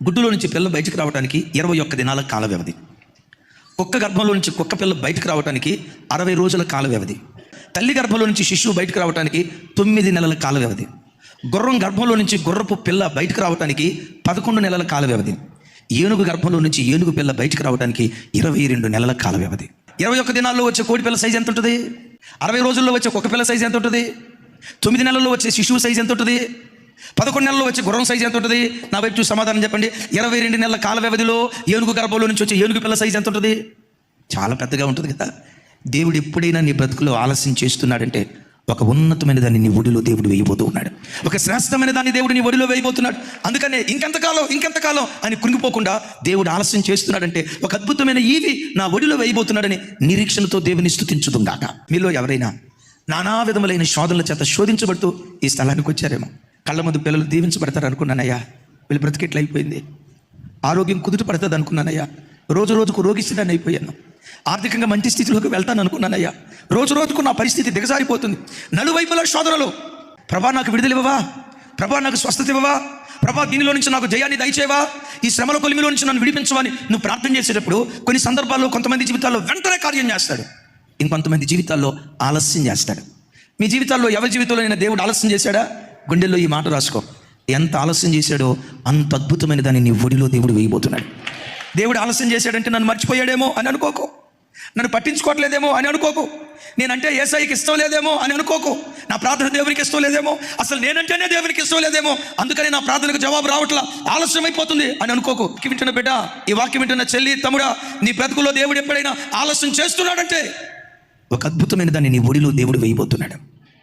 గుడ్డులో నుంచి పిల్ల బయటకు రావడానికి 21 దినాల కాల వ్యవధి. కుక్క గర్భంలో నుంచి కుక్క పిల్ల బయటకు రావడానికి 60 రోజుల కాల వ్యవధి. తల్లి గర్భంలో నుంచి శిశువు బయటకు రావడానికి 9 నెలల కాల వ్యవధి. గుర్రం గర్భంలో నుంచి గుర్రపు పిల్ల బయటకు రావడానికి 11 నెలల కాల వ్యవధి. ఏనుగు గర్భంలో నుంచి ఏనుగు పిల్ల బయటకు రావడానికి 22 నెలల కాల వ్యవధి. 21 దినాల్లో వచ్చే కోడి పిల్ల సైజు ఎంత ఉంటుంది? 60 రోజుల్లో వచ్చే కుక్క పిల్ల సైజు ఎంత ఉంటుంది? 9 నెలల్లో వచ్చే శిశువు సైజు ఎంత ఉంటుంది? 11 నెలల్లో వచ్చే గుర్రం సైజు ఎంత ఉంటుంది? నా వైపు చూసి సమాధానం చెప్పండి. 22 నెలల కాల వ్యవధిలో ఏనుగు గర్భంలో నుంచి వచ్చే ఏనుగు పిల్ల సైజు ఎంత ఉంటుంది? చాలా పెద్దగా ఉంటుంది కదా. దేవుడు ఎప్పుడైనా నీ బ్రతుకులో ఆలస్యం చేస్తున్నాడంటే ఒక ఉన్నతమైన దాన్ని నీ ఒడిలో దేవుడు వేయబోతూ ఉన్నాడు. ఒక శ్రేష్టమైన దాన్ని దేవుడు నీ ఒడిలో వేయబోతున్నాడు. అందుకనే ఇంకెంతకాలం అని కృంగిపోకుండా దేవుడు ఆలస్యం చేస్తున్నాడంటే ఒక అద్భుతమైన ఈవి నా ఒడిలో వేయబోతున్నాడని నిరీక్షణతో దేవుని స్తుతించుదుగాక. మీలో ఎవరైనా నానా విధములైన శోధనల చేత శోధించబడుతూ ఈ స్థలానికి వచ్చారేమో. కళ్ళ ముందు పిల్లలు దీవించబడతారు అనుకున్నానయ్యా, వీళ్ళు బ్రతికెట్లు అయిపోయింది. ఆరోగ్యం కుదుట పడుతుంది అనుకున్నానయ్యా, రోజు రోజుకు రోగిస్తానని అయిపోయాను. ఆర్థికంగా మంచి స్థితిలోకి వెళ్తాను అనుకున్నానయ్యా, రోజు రోజుకు నా పరిస్థితి దిగజారిపోతుంది. నలువైపుల శోధనలు. ప్రభా నాకు విడుదల ఇవ్వవా? ప్రభా నాకు స్వస్థత ఇవ్వవా? ప్రభా దీనిలో నుంచి నాకు జయాన్ని దయచేవా? ఈ శ్రమల కొలిమిలో నుంచి నన్ను విడిపించవని నువ్వు ప్రార్థన చేసేటప్పుడు కొన్ని సందర్భాల్లో కొంతమంది జీవితాల్లో వెంటనే కార్యం చేస్తాడు, ఇంకొంతమంది జీవితాల్లో ఆలస్యం చేస్తాడు. మీ జీవితాల్లో ఎవరి జీవితంలో అయినా దేవుడు ఆలస్యం చేశాడా? గుండెల్లో ఈ మాట రాసుకో. ఎంత ఆలస్యం చేశాడో అంత అద్భుతమైన దాన్ని నీ ఒడిలో దేవుడు వేయబోతున్నాడు. దేవుడు ఆలస్యం చేశాడంటే నన్ను మర్చిపోయాడేమో అని అనుకోకు, నన్ను పట్టించుకోవట్లేదేమో అని అనుకోకు, నేనంటే యేసయ్యకి ఇష్టం లేదేమో అని అనుకోకు, నా ప్రార్థన దేవునికి ఇష్టం లేదేమో, అసలు నేనంటేనే దేవునికి ఇష్టం లేదేమో, అందుకని నా ప్రార్థనకు జవాబు రావట్లా, ఆలస్యం అయిపోతుంది అని అనుకోకు. వింటున్న బిడ్డ, ఈ వాక్యం వింటున్న చెల్లి తమ్ముడా, నీ బ్రతుకులో దేవుడు ఎప్పుడైనా ఆలస్యం చేస్తున్నాడంటే ఒక అద్భుతమైన దాన్ని నీ ఒడిలో దేవుడు వేయబోతున్నాడు.